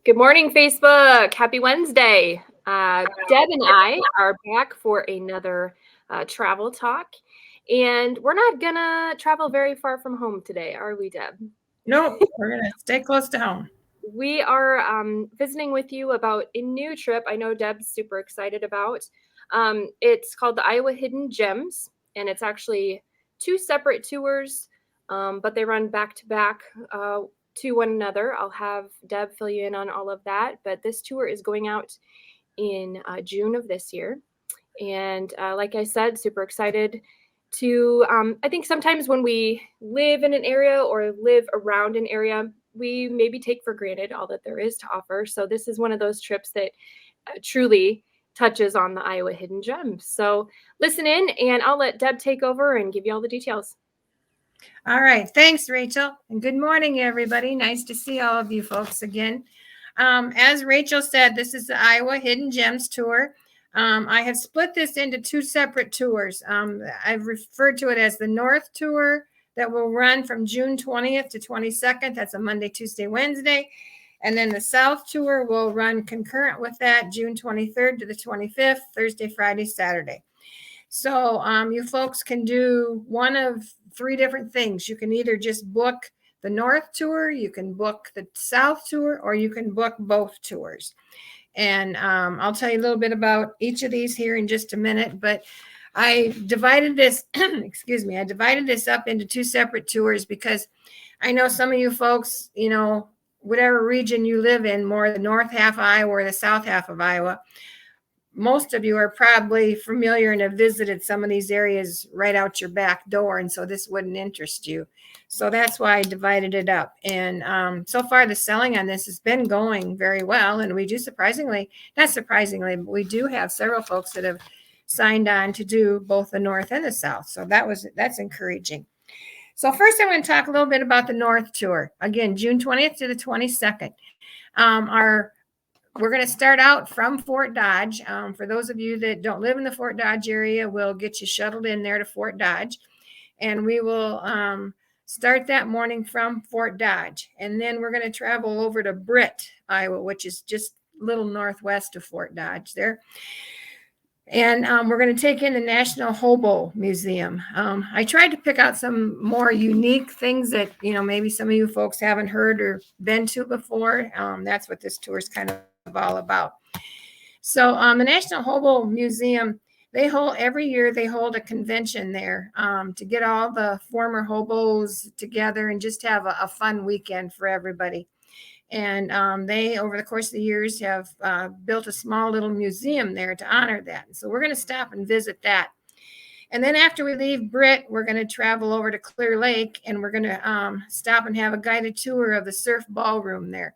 Good morning, Facebook. Happy Wednesday. Deb and I are back for another travel talk. And we're not going to travel very far from home today, are we, Deb? Nope, we're going to stay close to home. We are visiting with you about a new trip I know Deb's super excited about. It's called the Iowa Hidden Gems, and it's actually two separate tours, but they run back to back to one another. I'll have Deb fill you in on all of that, but this tour is going out in June of this year. And like I said, super excited to, I think sometimes when we live in an area or live around an area, we maybe take for granted all that there is to offer. So this is one of those trips that truly touches on the Iowa Hidden Gems. So listen in, and I'll let Deb take over and give you all the details. All right. Thanks, Rachel. And good morning, everybody. Nice to see all of you folks again. As Rachel said, this is the Iowa Hidden Gems tour. I have split this into two separate tours. I've referred to it as the North Tour that will run from June 20th to 22nd. That's a Monday, Tuesday, Wednesday. And then the South Tour will run concurrent with that, June 23rd to the 25th, Thursday, Friday, Saturday. So you folks can do one of three different things. You can either just book the North Tour, you can book the South Tour, or you can book both tours. And I'll tell you a little bit about each of these here in just a minute, but I divided this, I divided this up into two separate tours because I know some of you folks, whatever region you live in, more the north half of Iowa or the south half of Iowa, most of you are probably familiar and have visited some of these areas right out your back door. And so this wouldn't interest you. So that's why I divided it up. And so far the selling on this has been going very well. And we do not surprisingly, but we do have several folks that have signed on to do both the North and the South. So that's encouraging. So first I'm going to talk a little bit about the North Tour. Again, June 20th to the 22nd. We're going to start out from Fort Dodge. For those of you that don't live in the Fort Dodge area, we'll get you shuttled in there to Fort Dodge. And we will start that morning from Fort Dodge. And then we're going to travel over to Britt, Iowa, which is just a little northwest of Fort Dodge there. And we're going to take in the National Hobo Museum. I tried to pick out some more unique things that, maybe some of you folks haven't heard or been to before. That's what this tour is kind of all about. So the National Hobo Museum, every year they hold a convention there to get all the former hobos together and just have a fun weekend for everybody. And they, over the course of the years, have built a small little museum there to honor that. So we're going to stop and visit that. And then after we leave Britt, we're going to travel over to Clear Lake, and we're going to stop and have a guided tour of the Surf Ballroom there.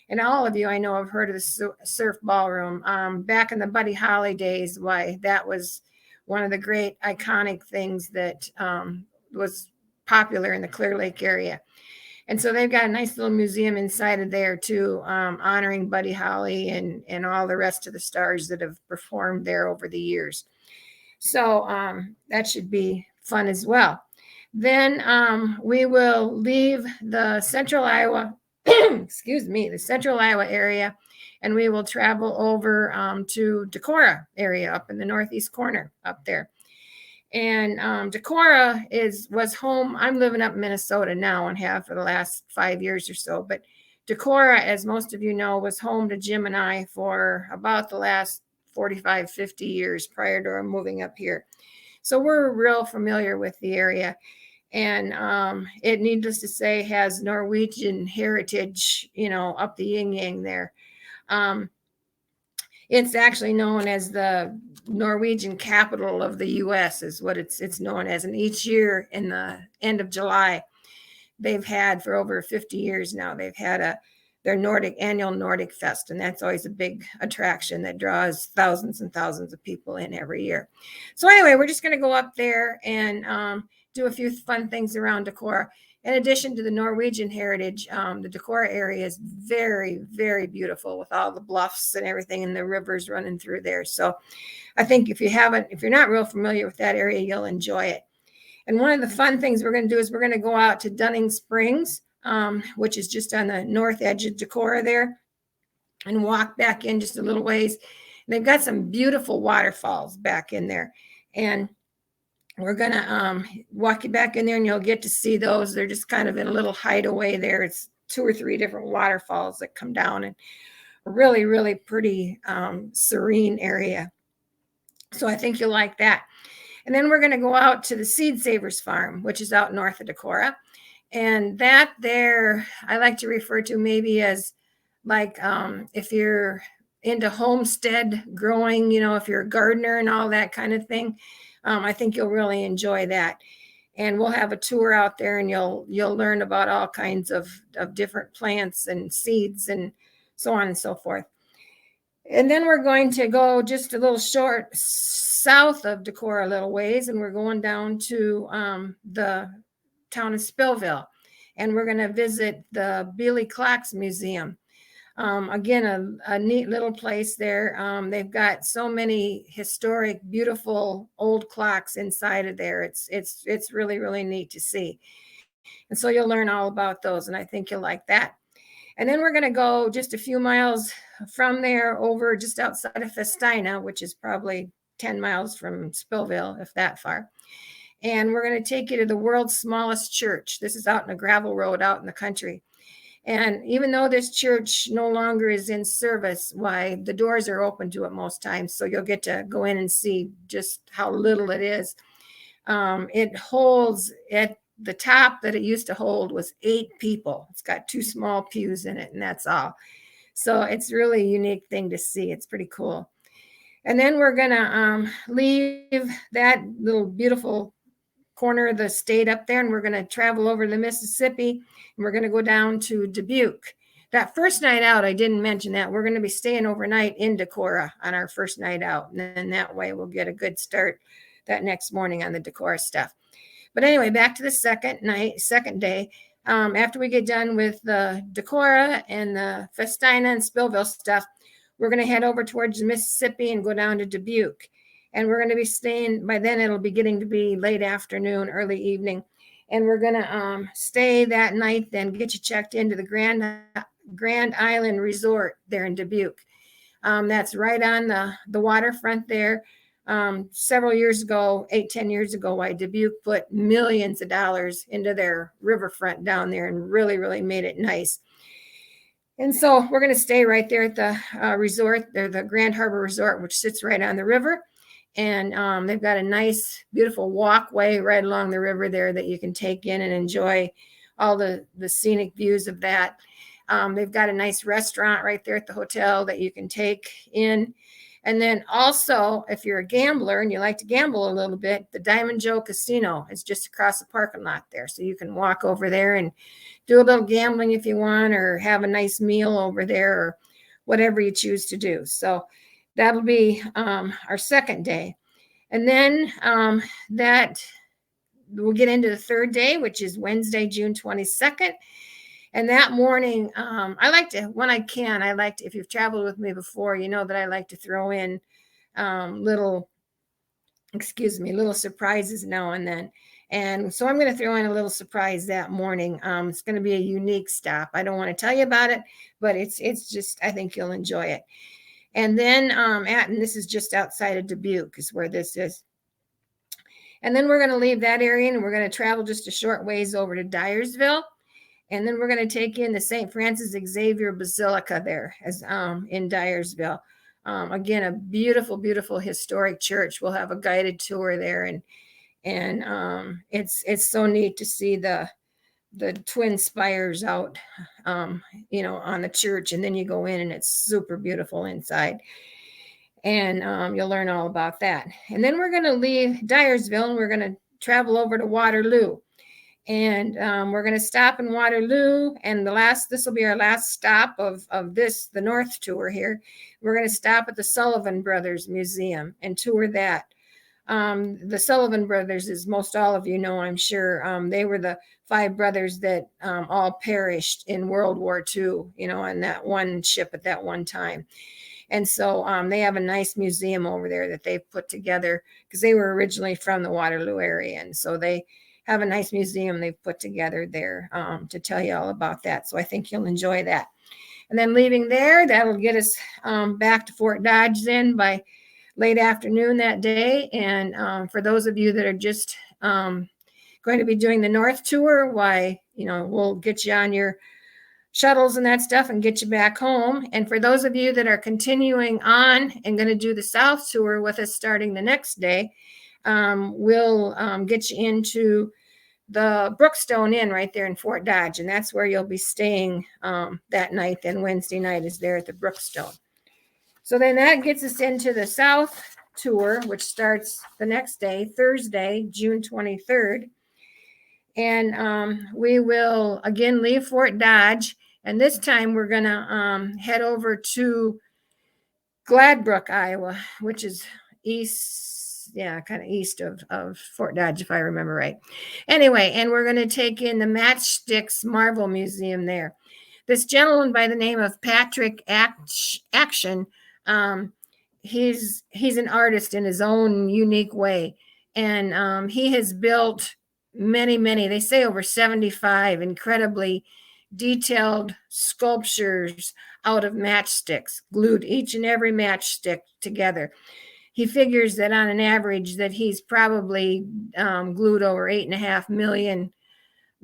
And all of you, I know, have heard of the Surf Ballroom. Back in the Buddy Holly days, why that was one of the great iconic things that was popular in the Clear Lake area. And so they've got a nice little museum inside of there too, honoring Buddy Holly and all the rest of the stars that have performed there over the years. So that should be fun as well. Then we will leave the Central Iowa, the Central Iowa area, and we will travel over to Decorah area up in the northeast corner up there. And Decorah was home. I'm living up in Minnesota now and have for the last 5 years or so. But Decorah, as most of you know, was home to Jim and I for about the last 45, 50 years prior to our moving up here. So we're real familiar with the area. And it, needless to say, has Norwegian heritage, up the yin-yang there. It's actually known as the Norwegian capital of the U.S. is what it's known as. And each year in the end of July, they've had for over 50 years now, they've had their annual Nordic Fest. And that's always a big attraction that draws thousands and thousands of people in every year. So anyway, we're just going to go up there and do a few fun things around Decorah. In addition to the Norwegian heritage, the Decorah area is very, very beautiful with all the bluffs and everything and the rivers running through there. So I think if you're not real familiar with that area, you'll enjoy it. And one of the fun things we're going to do is we're going to go out to Dunning Springs, which is just on the north edge of Decorah there. and walk back in just a little ways. They've got some beautiful waterfalls back in there. And we're going to walk you back in there and you'll get to see those. They're just kind of in a little hideaway there. It's 2 or 3 different waterfalls that come down, and a really, really pretty serene area. So I think you'll like that. And then we're going to go out to the Seed Savers Farm, which is out north of Decorah. And that there, I like to refer to maybe as like if you're into homestead growing, if you're a gardener and all that kind of thing, I think you'll really enjoy that. And we'll have a tour out there, and you'll learn about all kinds of different plants and seeds and so on and so forth. And then we're going to go just a little short south of Decorah a little ways, and we're going down to the town of Spillville, and we're going to visit the Clacks Museum. Again, a neat little place there. They've got so many historic, beautiful old clocks inside of there. It's really, really neat to see. And so you'll learn all about those, and I think you'll like that. And then we're going to go just a few miles from there over just outside of Festina, which is probably 10 miles from Spillville, if that far. And we're going to take you to the world's smallest church. This is out in a gravel road out in the country. And even though this church no longer is in service, why, the doors are open to it most times. So you'll get to go in and see just how little it is. It holds, at the top that it used to hold was 8 people. It's got 2 small pews in it, and that's all. So it's really a unique thing to see. It's pretty cool. And then we're going to leave that little beautiful corner of the state up there, and we're going to travel over the Mississippi, and we're going to go down to Dubuque. That first night out, I didn't mention that. We're going to be staying overnight in Decorah on our first night out, and then that way we'll get a good start that next morning on the Decorah stuff. But anyway, back to the second day. After we get done with the Decorah and the Festina and Spillville stuff, we're going to head over towards the Mississippi and go down to Dubuque. And we're going to be staying, by then it'll be getting to be late afternoon, early evening. And we're going to stay that night, then get you checked into the Grand Island Resort there in Dubuque. That's right on the waterfront there. Several years ago, 8-10 years ago, why Dubuque put millions of dollars into their riverfront down there and really, really made it nice. And so we're going to stay right there at the resort, there, the Grand Harbor Resort, which sits right on the river. And they've got a nice, beautiful walkway right along the river there that you can take in and enjoy all the scenic views of that. They've got a nice restaurant right there at the hotel that you can take in. And then also, if you're a gambler and you like to gamble a little bit, the Diamond Joe Casino is just across the parking lot there. So you can walk over there and do a little gambling if you want, or have a nice meal over there, or whatever you choose to do. So that'll be our second day. And then that we'll get into the third day, which is Wednesday, June 22nd. And that morning, I like to, when I can, if you've traveled with me before, you know that I like to throw in little surprises now and then. And so I'm going to throw in a little surprise that morning. It's going to be a unique stop. I don't want to tell you about it, but it's just, I think you'll enjoy it. And then, and this is just outside of Dubuque is where this is. And then we're going to leave that area, and we're going to travel just a short ways over to Dyersville. And then we're going to take in the St. Francis Xavier Basilica there as in Dyersville. Again, a beautiful, beautiful historic church. We'll have a guided tour there, and it's so neat to see the twin spires out, on the church, and then you go in and it's super beautiful inside. And you'll learn all about that. And then we're going to leave Dyersville, and we're going to travel over to Waterloo. And we're going to stop in Waterloo, and this will be our last stop of the North tour here. We're going to stop at the Sullivan Brothers Museum and tour that. The Sullivan Brothers, as most all of you know, I'm sure, they were the 5 brothers that all perished in World War II, on that one ship at that one time. And so they have a nice museum over there that they've put together because they were originally from the Waterloo area. And so they have a nice museum they've put together there to tell you all about that. So I think you'll enjoy that. And then leaving there, that'll get us back to Fort Dodge then by late afternoon that day. And for those of you that are just going to be doing the North Tour, why, we'll get you on your shuttles and that stuff and get you back home. And for those of you that are continuing on and going to do the South Tour with us starting the next day, we'll get you into the Brookstone Inn right there in Fort Dodge. And that's where you'll be staying that night. Then Wednesday night is there at the Brookstone. So then that gets us into the South Tour, which starts the next day, Thursday, June 23rd. And we will again leave Fort Dodge. And this time we're going to head over to Gladbrook, Iowa, which is kind of east of Fort Dodge, if I remember right. Anyway, and we're going to take in the Matchsticks Marvel Museum there. This gentleman by the name of Patrick Action, he's an artist in his own unique way. And he has built many, they say over 75 incredibly detailed sculptures out of matchsticks, glued each and every matchstick together. He figures that on an average that he's probably glued over 8.5 million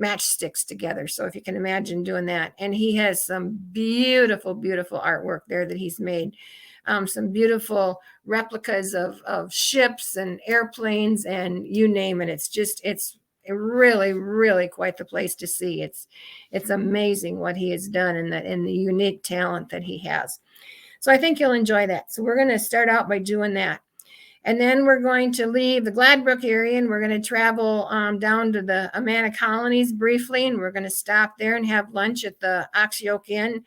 matchsticks together. So if you can imagine doing that. And he has some beautiful, beautiful artwork there that he's made. Some beautiful replicas of ships and airplanes and you name it. It's really, really quite the place to see. It's amazing what he has done and the unique talent that he has. So I think you'll enjoy that. So we're going to start out by doing that. And then we're going to leave the Gladbrook area and we're going to travel down to the Amana Colonies briefly. And we're going to stop there and have lunch at the Oxyoke Inn,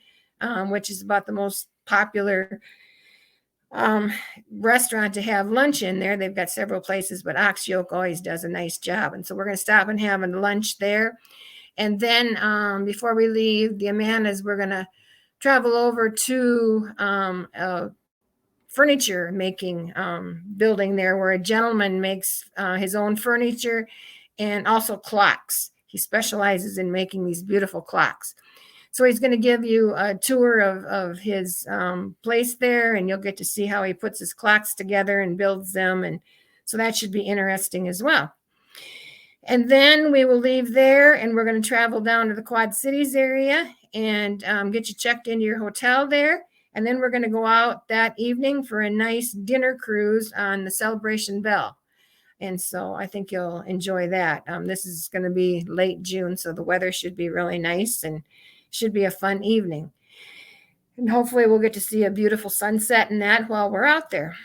which is about the most popular restaurant to have lunch in there. They've got several places, but Oxyoke always does a nice job. And so we're going to stop and have a lunch there. And then before we leave the Amanas, we're going to travel over to a furniture making building there where a gentleman makes his own furniture and also clocks. He specializes in making these beautiful clocks. So he's going to give you a tour of his place there, and you'll get to see how he puts his clocks together and builds them. And so that should be interesting as well. And then we will leave there, and we're going to travel down to the Quad Cities area and get you checked into your hotel there. And then we're going to go out that evening for a nice dinner cruise on the Celebration Belle. And so I think you'll enjoy that. This is going to be late June, so the weather should be really nice and should be a fun evening. And hopefully we'll get to see a beautiful sunset and that while we're out there.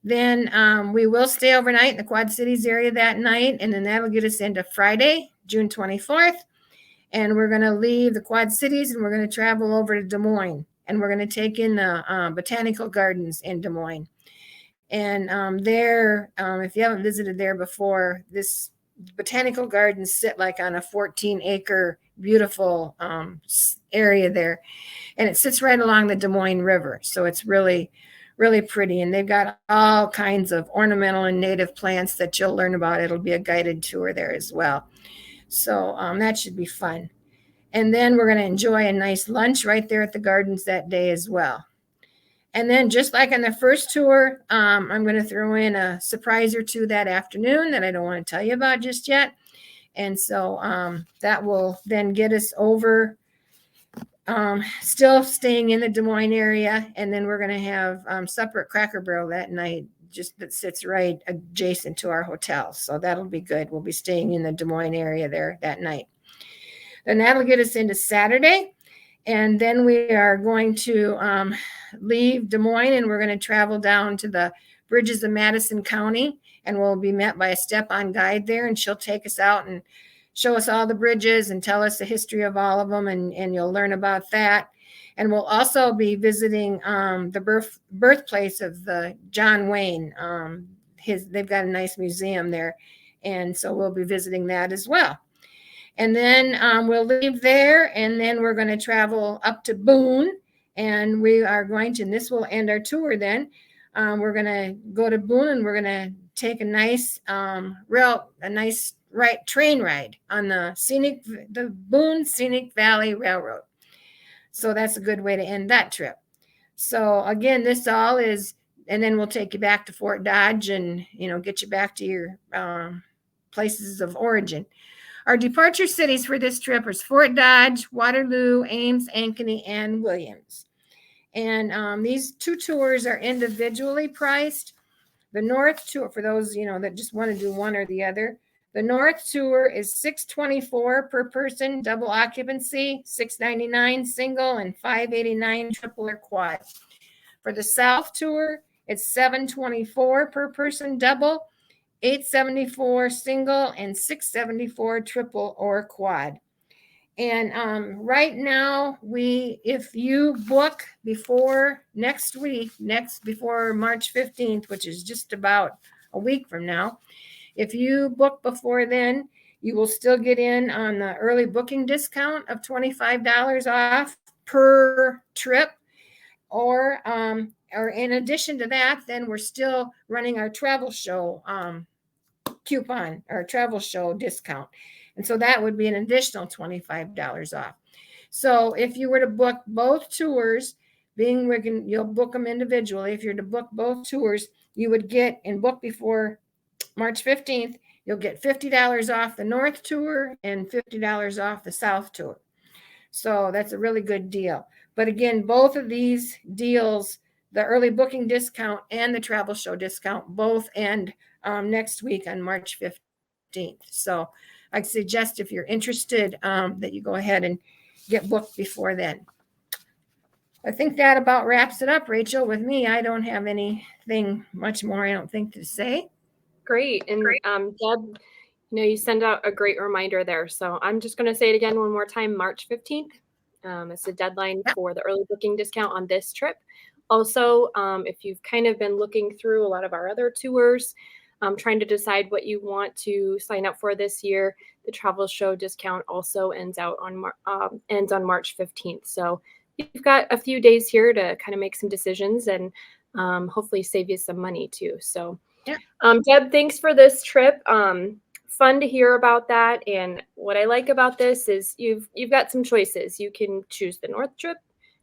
Then we will stay overnight in the Quad Cities area that night, and then that'll get us into Friday, June 24th. And we're going to leave the Quad Cities and we're going to travel over to Des Moines. And we're going to take in the Botanical Gardens in Des Moines. And there, if you haven't visited there before, this Botanical Gardens sit like on a 14-acre beautiful area there. And it sits right along the Des Moines River. So it's really, really pretty. And they've got all kinds of ornamental and native plants that you'll learn about. It'll be a guided tour there as well. So that should be fun. And then we're going to enjoy a nice lunch right there at the gardens that day as well. And then just like on the first tour, I'm going to throw in a surprise or two that afternoon that I don't want to tell you about just yet. And so that will then get us over, still staying in the Des Moines area. And then we're going to have supper at Cracker Barrel that night, just that sits right adjacent to our hotel. So that'll be good. We'll be staying in the Des Moines area there that night. Then that'll get us into Saturday. And then we are going to leave Des Moines and we're going to travel down to the bridges of Madison County. And we'll be met by a step-on guide there. And she'll take us out and show us all the bridges and tell us the history of all of them. And you'll learn about that. And we'll also be visiting the birthplace of the John Wayne. They've got a nice museum there. And so we'll be visiting that as well. And then we'll leave there, and then we're going to travel up to Boone, and we are going to, and this will end our tour then. We're going to go to Boone, and we're going to take a nice train ride on the Boone Scenic Valley Railroad. So that's a good way to end that trip. So again, this all is, and then we'll take you back to Fort Dodge and, get you back to your places of origin. Our departure cities for this trip are Fort Dodge, Waterloo, Ames, Ankeny, and Williams. And these 2 tours are individually priced. The North tour, for those, that just want to do one or the other, the North tour is $624 per person, double occupancy, $699 single, and $589 triple or quad. For the South tour, it's $724 per person, double, $874 single, and $674 triple or quad. And right now, if you book before next week, before March 15th, which is just about a week from now, if you book before then, you will still get in on the early booking discount of $25 off per trip. Or in addition to that, then we're still running our travel show coupon or travel show discount. And so that would be an additional $25 off. So if you were to book both tours, you'll book them individually. If you're to book both tours, you would get and book before March 15th, you'll get $50 off the North tour and $50 off the South tour. So that's a really good deal. But again, both of these deals, the early booking discount and the travel show discount, both end next week on March 15th. So I'd suggest if you're interested that you go ahead and get booked before then. I think that about wraps it up, Rachel. With me, I don't have anything much more, I don't think, to say. Great. And Deb, you send out a great reminder there. So I'm just going to say it again one more time, March 15th. It's the deadline for the early booking discount on this trip. Also, if you've kind of been looking through a lot of our other tours, trying to decide what you want to sign up for this year, the travel show discount also ends on March 15th. So you've got a few days here to kind of make some decisions and hopefully save you some money too. So Deb, thanks for this trip. Fun to hear about that. And what I like about this is you've got some choices. You can choose the North trip,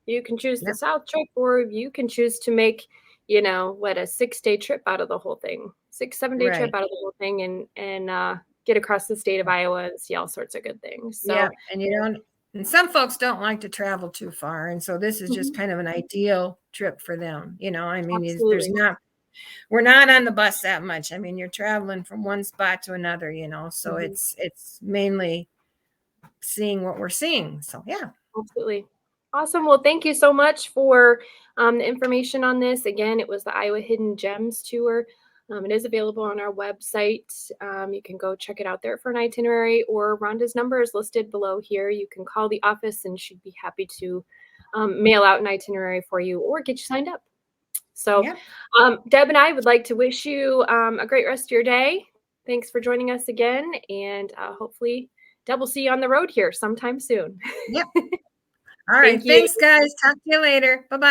you can choose the South trip, or you can choose to make, a 6-day trip out of the whole thing, 6-7-day trip out of the whole thing and get across the state of Iowa and see all sorts of good things. So, and some folks don't like to travel too far. And so this is just kind of an ideal trip for them. We're not on the bus that much. I mean, you're traveling from one spot to another, so it's mainly seeing what we're seeing. So, yeah. Absolutely. Awesome. Well, thank you so much for the information on this. Again, it was the Iowa Hidden Gems Tour. It is available on our website. You can go check it out there for an itinerary, or Rhonda's number is listed below here. You can call the office and she'd be happy to mail out an itinerary for you or get you signed up. So Deb and I would like to wish you a great rest of your day. Thanks for joining us again. And hopefully Deb will see you on the road here sometime soon. Yep. All right. Thanks, guys. Talk to you later. Bye-bye.